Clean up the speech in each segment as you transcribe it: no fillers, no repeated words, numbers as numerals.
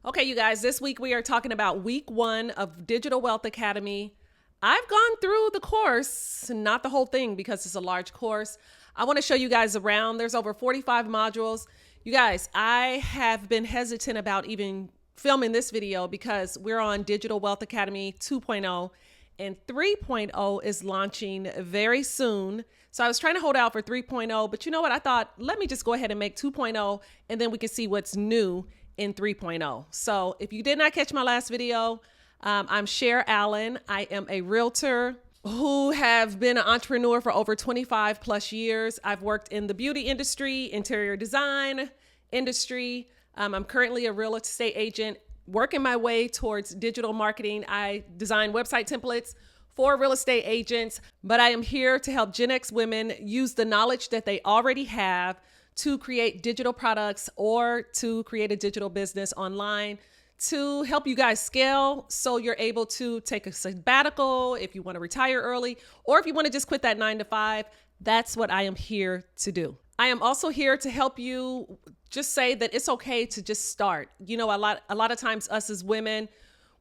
Okay, you guys, this week we are talking about week 1 of Digital Wealth Academy. I've gone through the course, not the whole thing because it's a large course. I want to show you guys around. There's over 45 modules. You guys, I have been hesitant about even filming this video because we're on Digital Wealth Academy 2.0 and 3.0 is launching very soon. So I was trying to hold out for 3.0, but you know what? I thought, let me just go ahead and make 2.0 and then we can see what's new in 3.0. So if you did not catch my last video, I'm Cher Allen. I am a realtor who have been an entrepreneur for over 25 plus years. I've worked in the beauty industry, interior design industry. I'm currently a real estate agent working my way towards digital marketing. I design website templates for real estate agents, but I am here to help Gen X women use the knowledge that they already have to create digital products or to create a digital business online to help you guys scale so you're able to take a sabbatical if you want to retire early or if you want to just quit that 9 to 5. That's what I am here to do. I am also here to help you just say that it's okay to just start. You know, a lot of times us as women,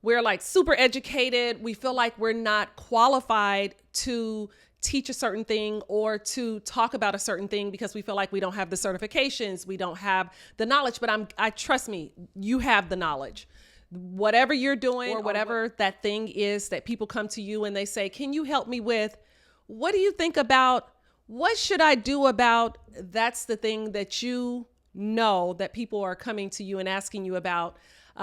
we're like super educated. We feel like we're not qualified to teach a certain thing or to talk about a certain thing because we feel like we don't have the certifications, we don't have the knowledge, but I trust me, you have the knowledge. Whatever you're doing or whatever that thing is that people come to you and they say, can you help me with, what do you think about, what should I do about, that's the thing that you know that people are coming to you and asking you about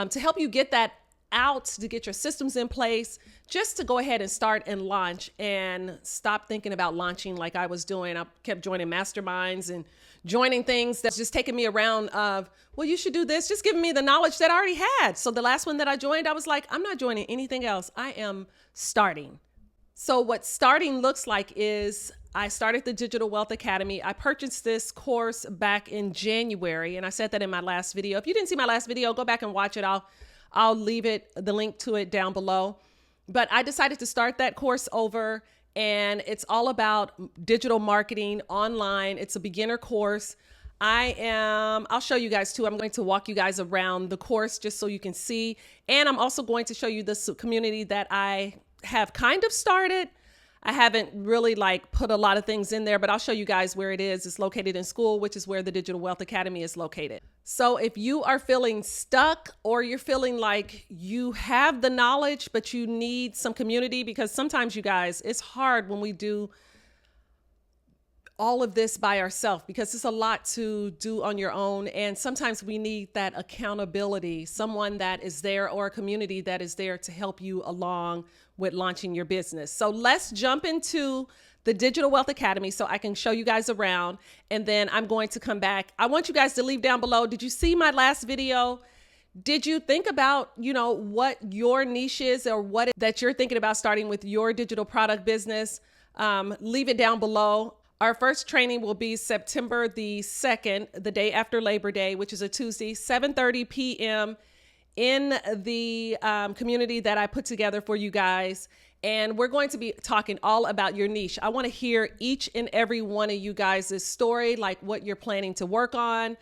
to help you get that out, to get your systems in place, just to go ahead and start and launch and stop thinking about launching like I was doing. I kept joining masterminds and joining things that's just taking me around of, well, you should do this, just giving me the knowledge that I already had. So the last one that I joined, I was like, I'm not joining anything else. I am starting. So what starting looks like is I started the Digital Wealth Academy. I purchased this course back in January, and I said that in my last video. If you didn't see my last video, go back and watch it. I'll leave the link to it down below. But I decided to start that course over, and it's all about digital marketing online. It's a beginner course. I'll show you guys too. I'm going to walk you guys around the course just so you can see. And I'm also going to show you this community that I have kind of started. I haven't really put a lot of things in there, but I'll show you guys where it is. It's located in school, which is where the Digital Wealth Academy is located. So if you are feeling stuck or you're feeling like you have the knowledge, but you need some community, because sometimes you guys, it's hard when we do all of this by ourselves because it's a lot to do on your own. And sometimes we need that accountability, someone that is there or a community that is there to help you along with launching your business. So let's jump into the Digital Wealth Academy so I can show you guys around, and then I'm going to come back. I want you guys to leave down below. Did you see my last video? Did you think about, what your niche is or that you're thinking about starting with your digital product business? Leave it down below. Our first training will be September the 2nd, the day after Labor Day, which is a Tuesday, 7:30 p.m. in the community that I put together for you guys. And we're going to be talking all about your niche. I want to hear each and every one of you guys' story, like what you're planning to work on.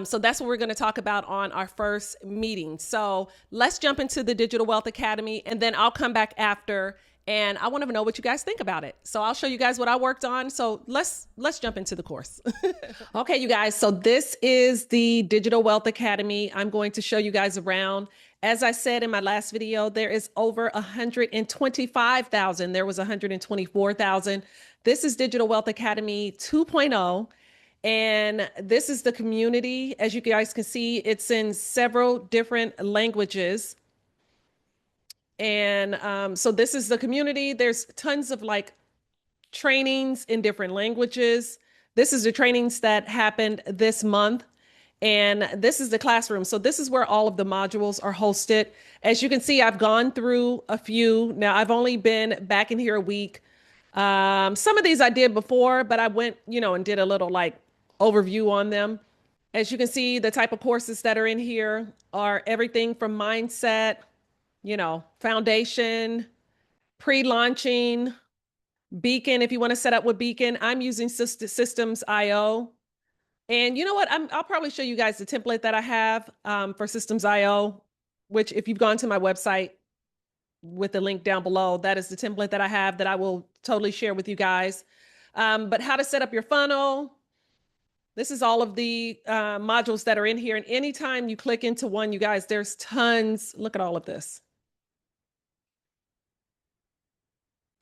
So that's what we're going to talk about on our first meeting. So let's jump into the Digital Wealth Academy, and then I'll come back after, and I want to know what you guys think about it. So I'll show you guys what I worked on. So let's jump into the course. Okay, you guys. So this is the Digital Wealth Academy. I'm going to show you guys around. As I said in my last video, there is over 125,000. There was 124,000. This is Digital Wealth Academy 2.0. And this is the community. As you guys can see, it's in several different languages. And so this is the community. There's tons of trainings in different languages. This is the trainings that happened this month. And this is the classroom. So this is where all of the modules are hosted. As you can see, I've gone through a few. Now I've only been back in here a week. Some of these I did before, but I went, and did a little overview on them. As you can see, the type of courses that are in here are everything from mindset, foundation, pre-launching, Beacon. If you want to set up with Beacon, I'm using Systems.io. And you know what? I'll probably show you guys the template that I have for Systems.io. which if you've gone to my website with the link down below, that is the template that I have that I will totally share with you guys. But how to set up your funnel. This is all of the modules that are in here. And anytime you click into one, you guys, there's tons. Look at all of this.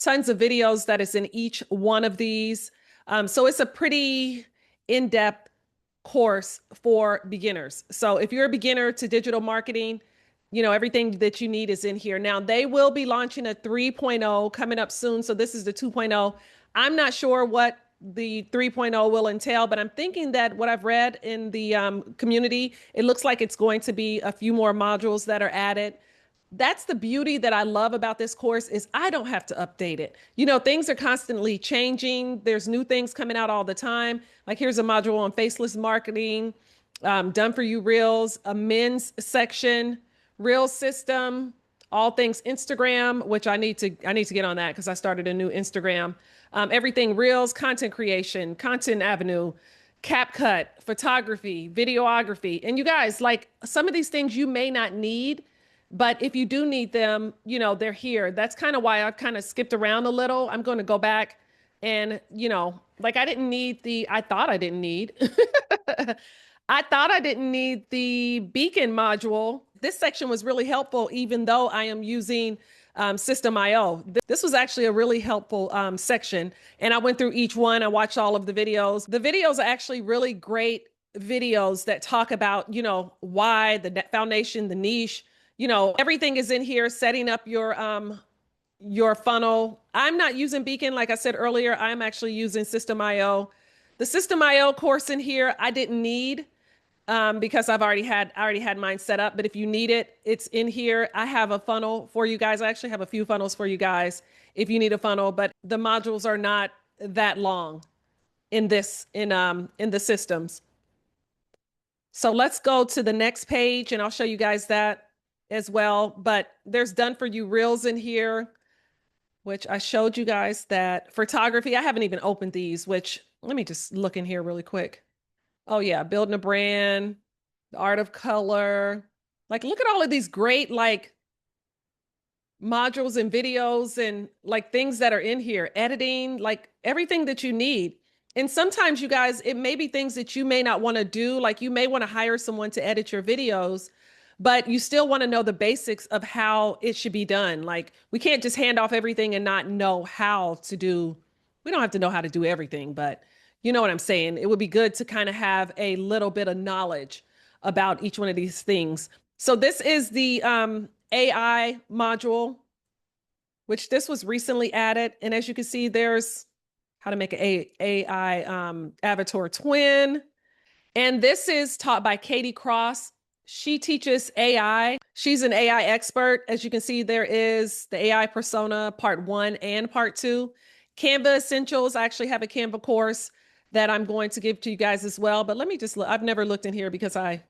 Tons of videos that is in each one of these. So it's a pretty in-depth course for beginners. So if you're a beginner to digital marketing, you know, everything that you need is in here. Now they will be launching a 3.0 coming up soon. So this is the 2.0. I'm not sure what the 3.0 will entail, but I'm thinking that what I've read in the community, it looks like it's going to be a few more modules that are added. That's the beauty that I love about this course is I don't have to update it. You know, things are constantly changing. There's new things coming out all the time. Like here's a module on faceless marketing, done for you reels, a men's section, reel system, all things Instagram, which I need to get on that because I started a new Instagram. Everything reels, content creation, content avenue, CapCut, photography, videography. And you guys, like some of these things you may not need, but if you do need them, you know, they're here. That's kind of why I've kind of skipped around a little. I'm going to go back and, you know, like I thought I didn't need, I thought I didn't need the beacon module. This section was really helpful, even though I am using System.io. This was actually a really helpful section. And I went through each one. I watched all of the videos. The videos are actually really great videos that talk about, you know, why, the foundation, the niche, you know, everything is in here, setting up your funnel. I'm not using Beacon. Like I said earlier, I'm actually using System.io. The System.io course in here, I didn't need because I already had mine set up. But if you need it, it's in here. I have a funnel for you guys. I actually have a few funnels for you guys if you need a funnel, but the modules are not that long in the systems. So let's go to the next page and I'll show you guys that as well. But there's done for you reels in here, which I showed you guys that photography. I haven't even opened these, which let me just look in here really quick. Oh yeah, building a brand, the art of color. Like, look at all of these great like modules and videos and like things that are in here, editing, like everything that you need. And sometimes you guys, it may be things that you may not want to do. Like you may want to hire someone to edit your videos, but you still want to know the basics of how it should be done. Like we can't just hand off everything and not know how to do. We don't have to know how to do everything, but you know what I'm saying? It would be good to kind of have a little bit of knowledge about each one of these things. So this is the AI module, which this was recently added. And as you can see, there's how to make an AI avatar twin. And this is taught by Katie Cross. She teaches AI. She's an AI expert. As you can see, there is the AI persona part 1 and part 2. Canva Essentials. I actually have a Canva course that I'm going to give to you guys as well. But let me just look. I've never looked in here because I'm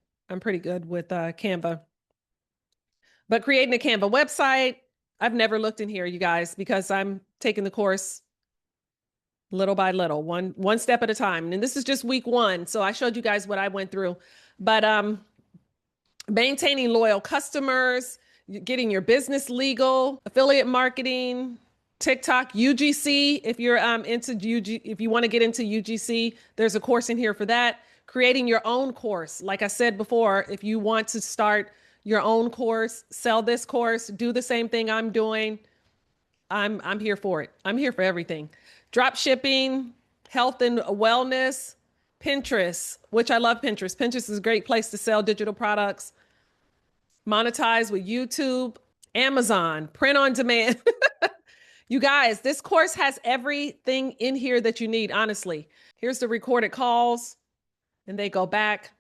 pretty good with Canva. But creating a Canva website, I've never looked in here, you guys, because I'm taking the course little by little, one step at a time. And this is just week 1. So I showed you guys what I went through. But maintaining loyal customers, getting your business legal, affiliate marketing, TikTok, UGC. If you're into UG, if you want to get into UGC, there's a course in here for that. Creating your own course. Like I said before, if you want to start your own course, sell this course, do the same thing I'm doing, I'm here for it. I'm here for everything. Drop shipping, health and wellness, Pinterest, which I love Pinterest. Pinterest is a great place to sell digital products. Monetize with YouTube, Amazon, print on demand. You guys, this course has everything in here that you need, honestly. Here's the recorded calls, and they go back.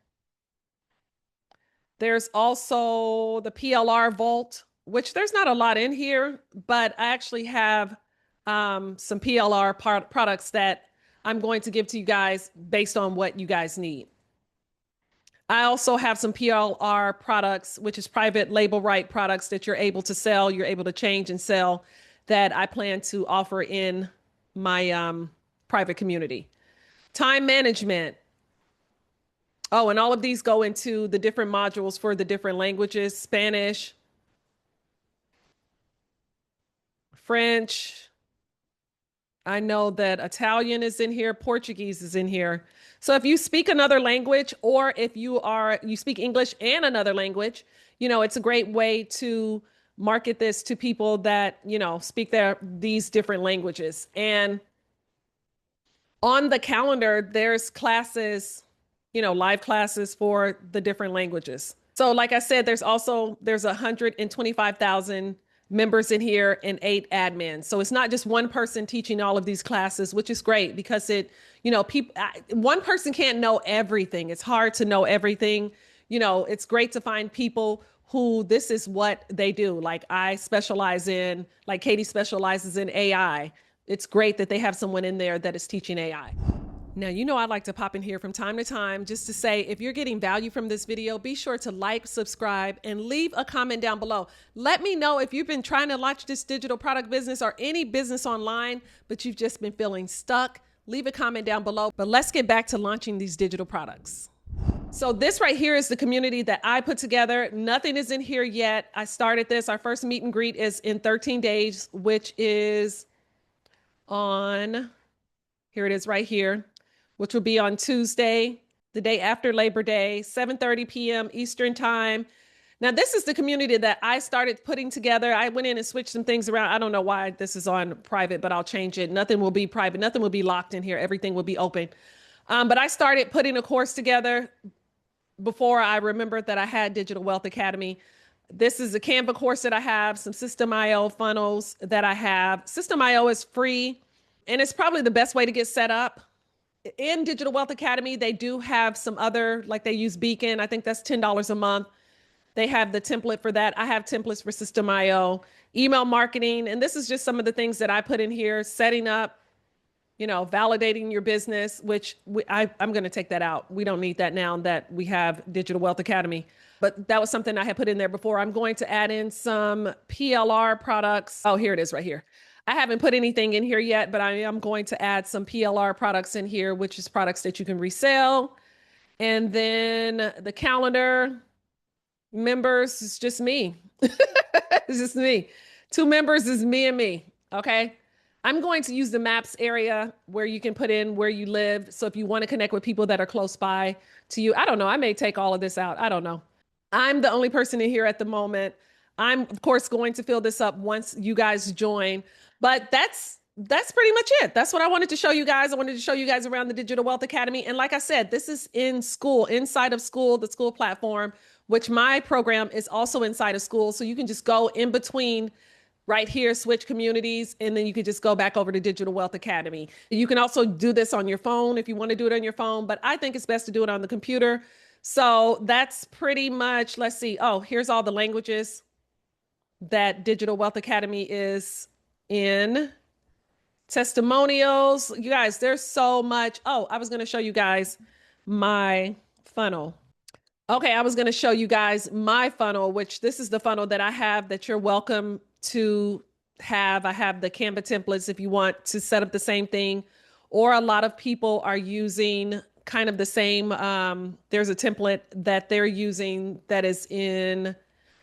There's also the PLR Vault, which there's not a lot in here, but I actually have some PLR products that I'm going to give to you guys based on what you guys need. I also have some PLR products, which is private label right products that you're able to sell, you're able to change and sell, that I plan to offer in my private community. Time management. Oh, and all of these go into the different modules for the different languages: Spanish, French. I know that Italian is in here, Portuguese is in here. So if you speak another language, or if you speak English and another language, it's a great way to market this to people that, speak these different languages. And on the calendar, there's classes, live classes for the different languages. So like I said, there's 125,000 members in here and 8 admins. So it's not just one person teaching all of these classes, which is great because one person can't know everything. It's hard to know everything. It's great to find people who this is what they do. Like Katie specializes in AI. It's great that they have someone in there that is teaching AI. Now, I like to pop in here from time to time just to say, if you're getting value from this video, be sure to like, subscribe, and leave a comment down below. Let me know if you've been trying to launch this digital product business or any business online, but you've just been feeling stuck. Leave a comment down below, but let's get back to launching these digital products. So this right here is the community that I put together. Nothing is in here yet. I started this. Our first meet and greet is in 13 days, which is here it is right here, which will be on Tuesday, the day after Labor Day, 7:30 p.m. Eastern time. Now, this is the community that I started putting together. I went in and switched some things around. I don't know why this is on private, but I'll change it. Nothing will be private. Nothing will be locked in here. Everything will be open. But I started putting a course together before I remembered that I had Digital Wealth Academy. This is a Canva course that I have, some System.io funnels that I have. System.io is free, and it's probably the best way to get set up. In Digital Wealth Academy, they do have some other, like they use Beacon. I think that's $10 a month. They have the template for that. I have templates for System.io, email marketing. And this is just some of the things that I put in here: setting up, validating your business, which I'm going to take that out. We don't need that now that we have Digital Wealth Academy. But that was something I had put in there before. I'm going to add in some PLR products. Oh, here it is right here. I haven't put anything in here yet, but I am going to add some PLR products in here, which is products that you can resell. And then the calendar members is just me. It's just me. 2 members is me and me. Okay. I'm going to use the maps area where you can put in where you live. So if you want to connect with people that are close by to you, I don't know. I may take all of this out. I don't know. I'm the only person in here at the moment. I'm, of course, going to fill this up once you guys join. But that's pretty much it. That's what I wanted to show you guys. I wanted to show you guys around the Digital Wealth Academy. And like I said, this is in school, inside of school, the school platform, which my program is also inside of school. So you can just go in between right here, switch communities, and then you could just go back over to Digital Wealth Academy. You can also do this on your phone if you want to do it on your phone, but I think it's best to do it on the computer. So that's pretty much, let's see. Oh, here's all the languages that Digital Wealth Academy is in. Testimonials. You guys, there's so much. Oh, I was going to show you guys my funnel. Okay, I was going to show you guys my funnel, which this is the funnel that I have that you're welcome to have. I have the Canva templates if you want to set up the same thing, or a lot of people are using kind of the same. There's a template that they're using that is in,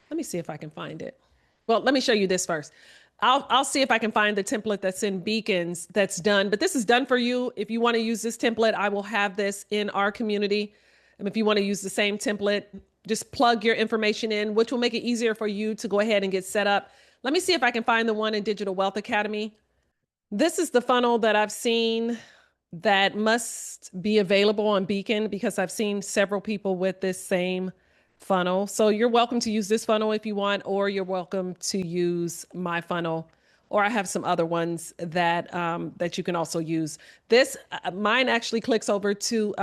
let me see if I can find it. Well, let me show you this first. I'll see if I can find the template that's in Beacons that's done, but this is done for you. If you want to use this template, I will have this in our community. And if you want to use the same template, just plug your information in, which will make it easier for you to go ahead and get set up. Let me see if I can find the one in Digital Wealth Academy. This is the funnel that I've seen that must be available on Beacon, because I've seen several people with this same funnel. So you're welcome to use this funnel if you want, or you're welcome to use my funnel, or I have some other ones that that you can also use. This mine actually clicks over to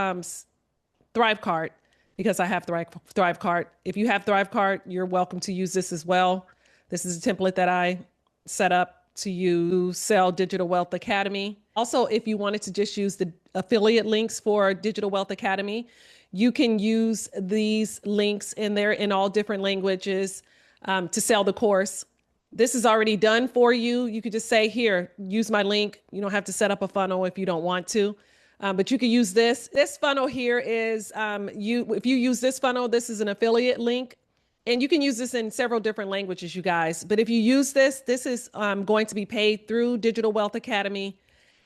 Thrivecart, because I have Thrivecart. If you have Thrivecart, you're welcome to use this as well. This is a template that I set up to use sell Digital Wealth Academy. Also, if you wanted to just use the affiliate links for Digital Wealth Academy, you can use these links in there in all different languages to sell the course. This is already done for you. You could just say, here, use my link. You don't have to set up a funnel if you don't want to. But you can use this. This funnel here is if you use this funnel, this is an affiliate link. And you can use this in several different languages, you guys. But if you use this, this is going to be paid through Digital Wealth Academy.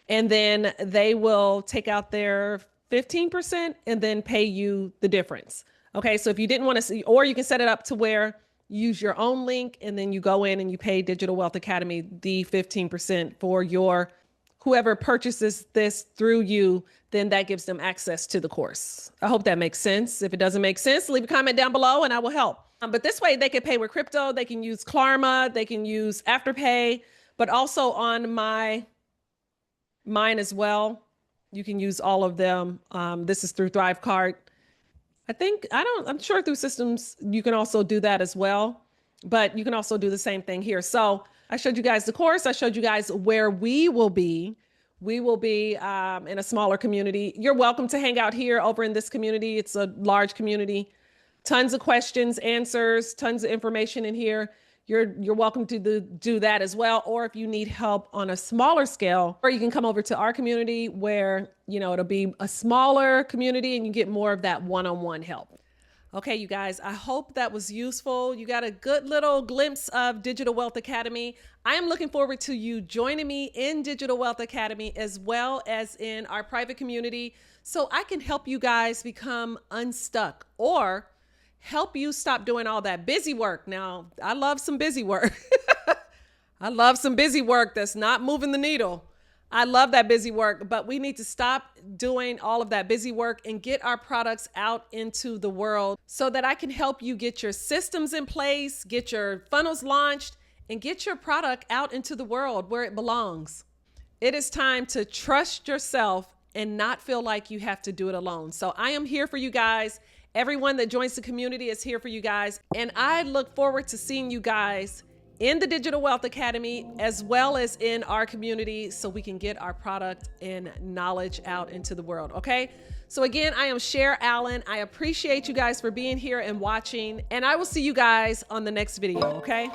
And then they will take out their 15% and then pay you the difference. Okay, so if you didn't want to see, or you can set it up to where you use your own link and then you go in and you pay Digital Wealth Academy the 15% for your whoever purchases this through you, then that gives them access to the course. I hope that makes sense. If it doesn't make sense, leave a comment down below and I will help. But this way they can pay with crypto, they can use Klarna, they can use Afterpay, but also on mine as well. You can use all of them. This is through Thrivecart. I'm sure through systems, you can also do that as well, but you can also do the same thing here. So I showed you guys the course. I showed you guys where we will be. We will be in a smaller community. You're welcome to hang out here over in this community. It's a large community. Tons of questions, answers, tons of information in here. You're welcome to do that as well. Or if you need help on a smaller scale, or you can come over to our community where, it'll be a smaller community and you get more of that one-on-one help. Okay, you guys, I hope that was useful. You got a good little glimpse of Digital Wealth Academy. I am looking forward to you joining me in Digital Wealth Academy as well as in our private community so I can help you guys become unstuck or help you stop doing all that busy work. Now, I love some busy work. I love some busy work that's not moving the needle. I love that busy work, but we need to stop doing all of that busy work and get our products out into the world so that I can help you get your systems in place, get your funnels launched, and get your product out into the world where it belongs. It is time to trust yourself and not feel like you have to do it alone. So I am here for you guys. Everyone that joins the community is here for you guys. And I look forward to seeing you guys in the Digital Wealth Academy, as well as in our community so we can get our product and knowledge out into the world, okay? So again, I am Cher Allen. I appreciate you guys for being here and watching, and I will see you guys on the next video, okay?